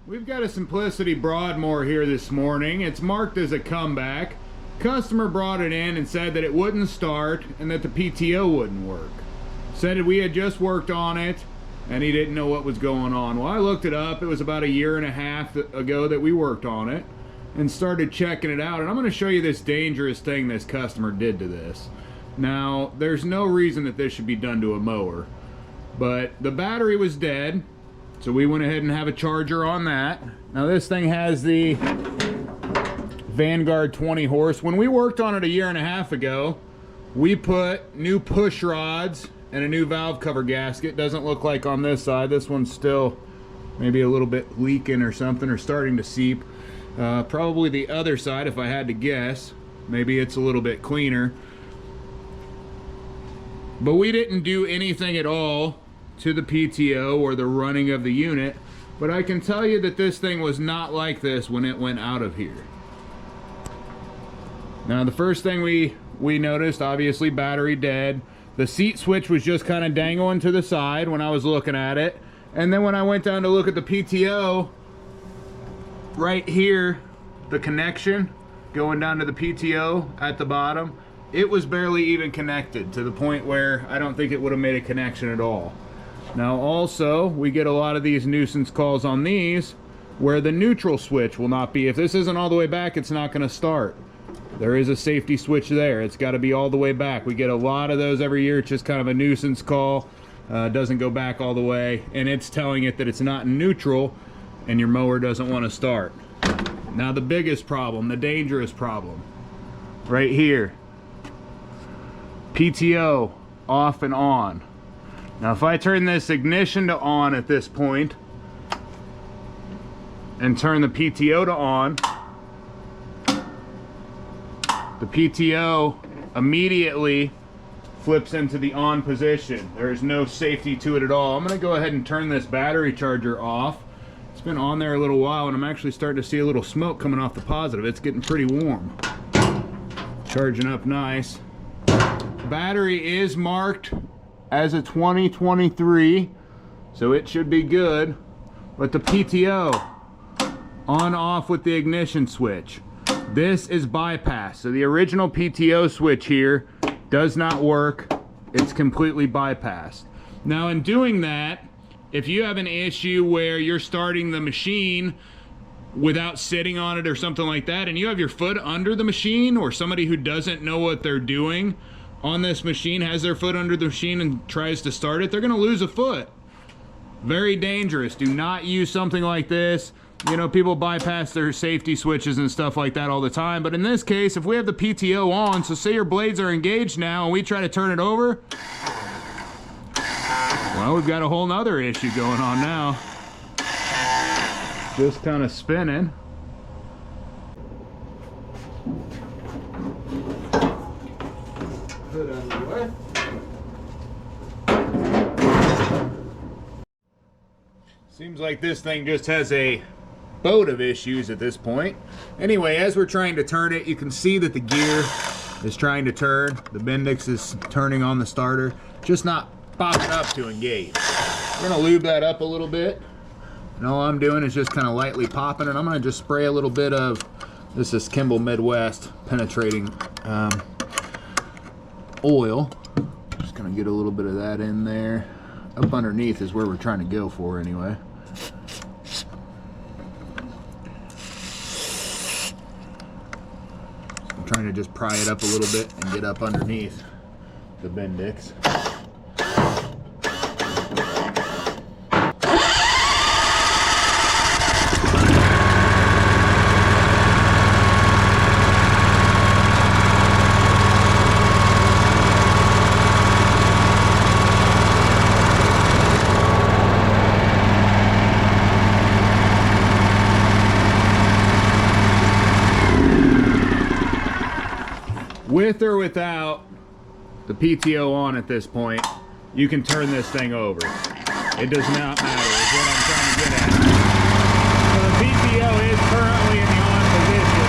We've got a Simplicity Broadmoor here this morning. It's marked as a comeback. Customer brought it in and said that it wouldn't start and that the PTO wouldn't work. Said that we had just worked on it and he didn't know what was going on. Well, I looked it up. It was about 1.5 years ago that we worked on it and started checking it out. And I'm going to show you this dangerous thing this customer did to this. Now, there's no reason that this should be done to a mower, but the battery was dead. So we went ahead and have a charger on that. Now this thing has the Vangard 20 horse. When we worked on it 1.5 years ago, we put new push rods and a new valve cover gasket. Doesn't look like on this side. This one's still maybe a little bit leaking or something, or starting to seep. Probably the other side, if I had to guess. Maybe it's a little bit cleaner. But we didn't do anything at all to the PTO or the running of the unit, but I can tell you that this thing was not like this when it went out of here. Now the first thing we noticed, obviously battery dead. The seat switch was just kind of dangling to the side when I was looking at it, and then when I went down to look at the PTO, right here, the connection going down to the PTO at the bottom, it was barely even connected, to the point where I don't think it would have made a connection at all. Now also, we get a lot of these nuisance calls on these where the neutral switch will not be. If this isn't all the way back, it's not going to start. There is a safety switch there. It's got to be all the way back. We get a lot of those every year. It's just kind of a nuisance call. Doesn't go back all the way, and it's telling it that it's not in neutral and your mower doesn't want to start. Now the biggest problem, the dangerous problem, right here. PTO off and on. Now if I turn this ignition to on at this point and turn the PTO to on, the PTO immediately flips into the on position. There is no safety to it at all. I'm going to go ahead and turn this battery charger off. It's been on there a little while and I'm actually starting to see a little smoke coming off the positive. It's getting pretty warm. Charging up nice. Battery is marked as a 2023, so it should be good, but the PTO on off with the ignition switch, this is bypassed. So the original PTO switch here does not work. It's completely bypassed. Now in doing that, if you have an issue where you're starting the machine without sitting on it or something like that, and you have your foot under the machine, or somebody who doesn't know what they're doing on this machine has their foot under the machine and tries to start it, they're gonna lose a foot. Very dangerous. Do not use something like this. You know, people bypass their safety switches and stuff like that all the time, but in this case, if we have the PTO on, so say your blades are engaged now and we try to turn it over, well, we've got a whole nother issue going on now. Just kind of spinning. Put out of the way. Seems like this thing just has a boat of issues at this point. Anyway, as we're trying to turn it, you can see that the gear is trying to turn. The Bendix is turning on the starter, just not popping up to engage. We're gonna lube that up a little bit. And all I'm doing is just kind of lightly popping it. I'm gonna just spray a little bit of, this is Kimball Midwest penetrating oil. Just gonna get a little bit of that in there. Up underneath is where we're trying to go for anyway. I'm trying to just pry it up a little bit and get up underneath the Bendix. With or without the PTO on at this point, you can turn this thing over. It does not matter, is what I'm trying to get at. So the PTO is currently in the on position.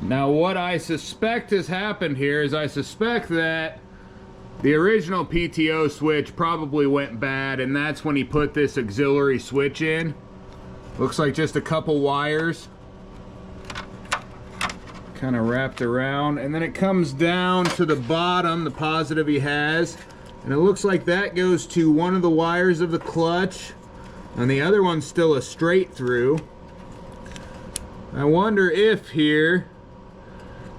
Now what I suspect has happened here is I suspect that The original PTO switch probably went bad, and that's when he put this auxiliary switch in. Looks like just a couple wires kind of wrapped around, and then it comes down to the bottom, the positive he has, and it looks like that goes to one of the wires of the clutch, and the other one's still a straight through. I wonder if here,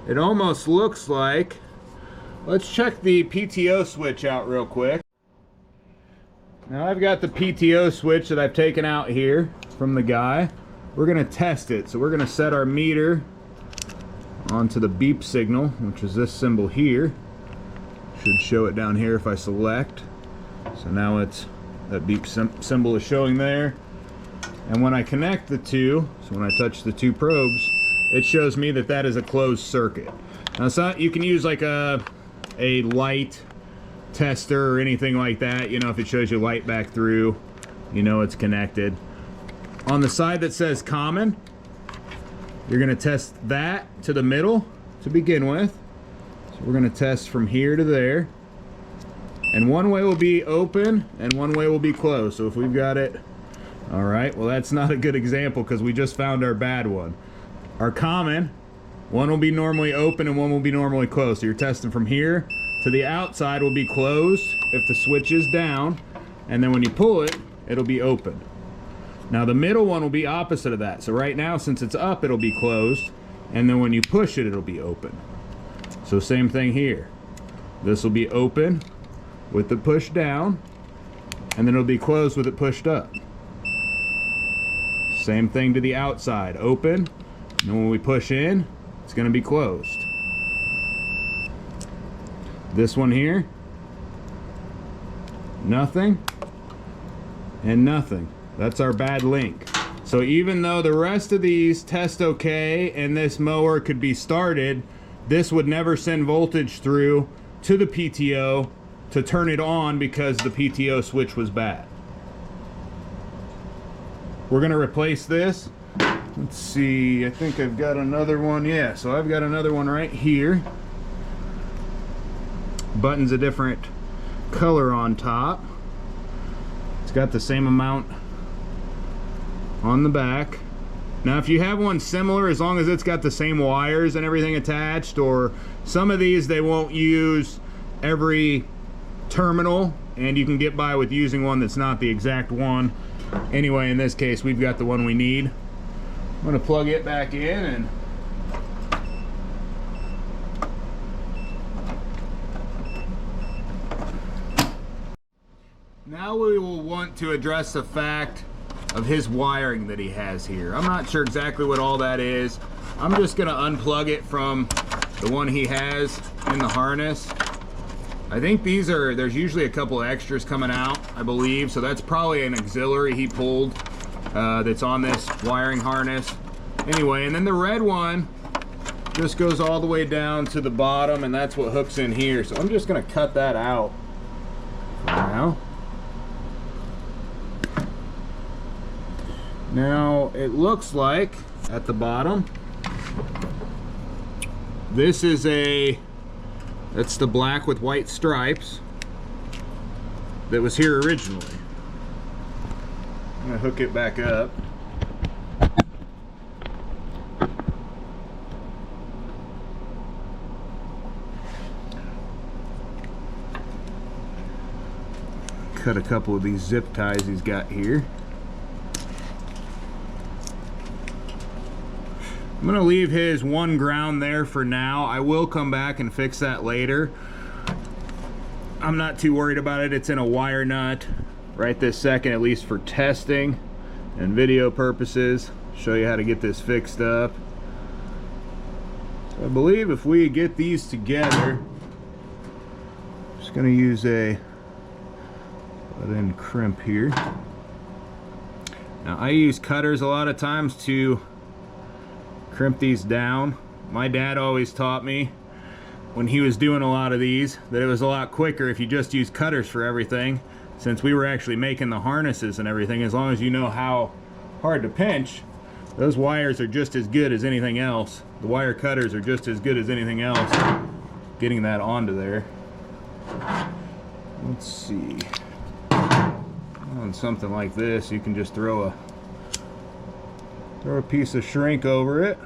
it almost looks like, let's check the PTO switch out real quick. Now I've got the PTO switch that I've taken out here from the guy. We're gonna test it. So we're gonna set our meter onto the beep signal, which is this symbol here. Should show it down here if I select. So now it's, that beep symbol is showing there. And when I connect the two, so when I touch the two probes, it shows me that that is a closed circuit. Now it's not, you can use like a light tester or anything like that. You know, if it shows you light back through, you know it's connected. On the side that says common, you're going to test that to the middle to begin with. So we're going to test from here to there. And one way will be open and one way will be closed. So if we've got it, all right, well that's not a good example because we just found our bad one. Our common, one will be normally open and one will be normally closed. So you're testing from here to the outside will be closed if the switch is down, and then when you pull it, it'll be open. Now the middle one will be opposite of that. So right now, since it's up, it'll be closed, and then when you push it, it'll be open. So same thing here. This will be open with it pushed down, and then it'll be closed with it pushed up. Same thing to the outside, open, and when we push in, it's going to be closed. This one here, nothing and nothing. That's our bad link. So even though the rest of these test okay and this mower could be started, this would never send voltage through to the PTO to turn it on because the PTO switch was bad. We're gonna replace this. Let's see, I think I've got another one. Yeah, so I've got another one right here. Button's a different color on top. It's got the same amount on the back. Now if you have one similar, as long as it's got the same wires and everything attached, or some of these they won't use every terminal and you can get by with using one that's not the exact one. Anyway, in this case we've got the one we need. I'm going to plug it back in and now we will want to address the fact of his wiring that he has here. I'm not sure exactly what all that is. I'm just going to unplug it from the one he has in the harness. I think these are, there's usually a couple of extras coming out, I believe, so that's probably an auxiliary he pulled that's on this wiring harness. Anyway, and then the red one just goes all the way down to the bottom, and that's what hooks in here. So I'm just going to cut that out for now. Now it looks like at the bottom, this is that's the black with white stripes that was here originally. I'm gonna hook it back up. Cut a couple of these zip ties he's got here. I'm gonna leave his one ground there for now. I will come back and fix that later. I'm not too worried about it. It's in a wire nut right this second, at least for testing and video purposes. Show you how to get this fixed up. So I believe if we get these together, I'm just gonna use a butt-end crimp here. Now I use cutters a lot of times to crimp these down. My dad always taught me when he was doing a lot of these that it was a lot quicker if you just use cutters for everything, since we were actually making the harnesses and everything. As long as you know how hard to pinch, those wires are just as good as anything else. The wire cutters are just as good as anything else getting that onto there. Let's see. On something like this, you can just throw a piece of shrink over it.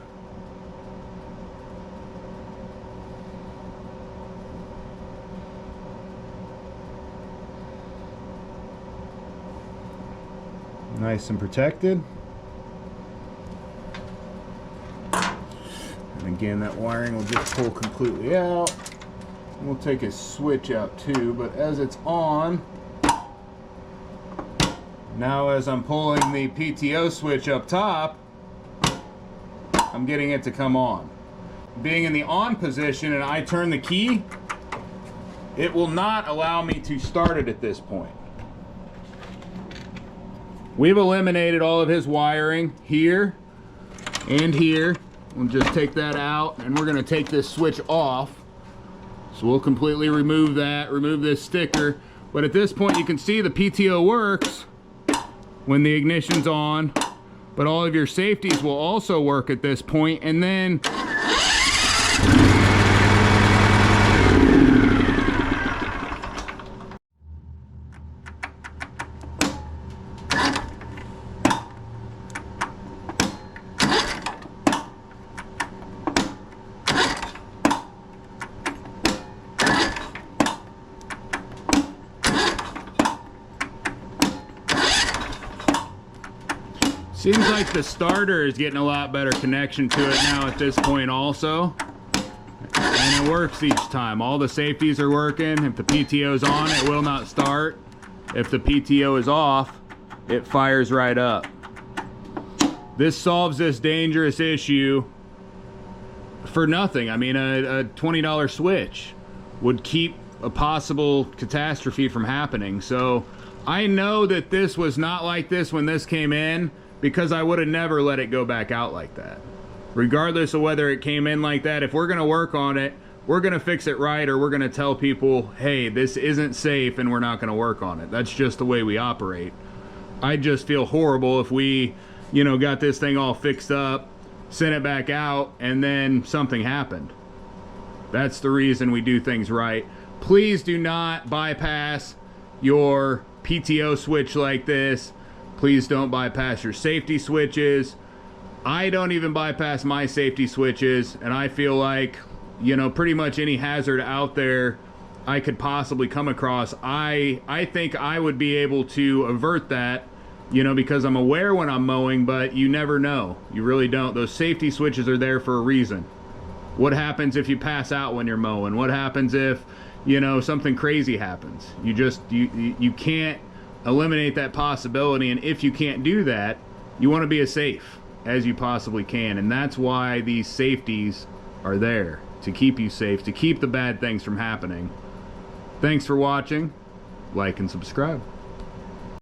Nice and protected. And again, that wiring will just pull completely out. We'll take a switch out too, but as it's on, now as I'm pulling the PTO switch up top, I'm getting it to come on. Being in the on position and I turn the key, it will not allow me to start it at this point. We've eliminated all of his wiring here and here. We'll just take that out and we're gonna take this switch off. So we'll completely remove that, remove this sticker. But at this point you can see the PTO works when the ignition's on, but all of your safeties will also work at this point, and then seems like the starter is getting a lot better connection to it now at this point also. And it works each time. All the safeties are working. If the PTO is on, it will not start. If the PTO is off, it fires right up. This solves this dangerous issue for nothing. I mean, a $20 switch would keep a possible catastrophe from happening. So I know that this was not like this when this came in, because I would have never let it go back out like that. Regardless of whether it came in like that, if we're gonna work on it, we're gonna fix it right, or we're gonna tell people, hey, this isn't safe and we're not gonna work on it. That's just the way we operate. I just feel horrible if we, you know, got this thing all fixed up, sent it back out, and then something happened. That's the reason we do things right. Please do not bypass your PTO switch like this. Please don't bypass your safety switches. I don't even bypass my safety switches, and I feel like, you know, pretty much any hazard out there I could possibly come across, I think I would be able to avert that, you know, because I'm aware when I'm mowing, but you never know. You really don't. Those safety switches are there for a reason. What happens if you pass out when you're mowing? What happens if, you know, something crazy happens? You can't eliminate that possibility, and if you can't do that, you want to be as safe as you possibly can, and that's why these safeties are there, to keep you safe, to keep the bad things from happening. Thanks for watching. Like and subscribe.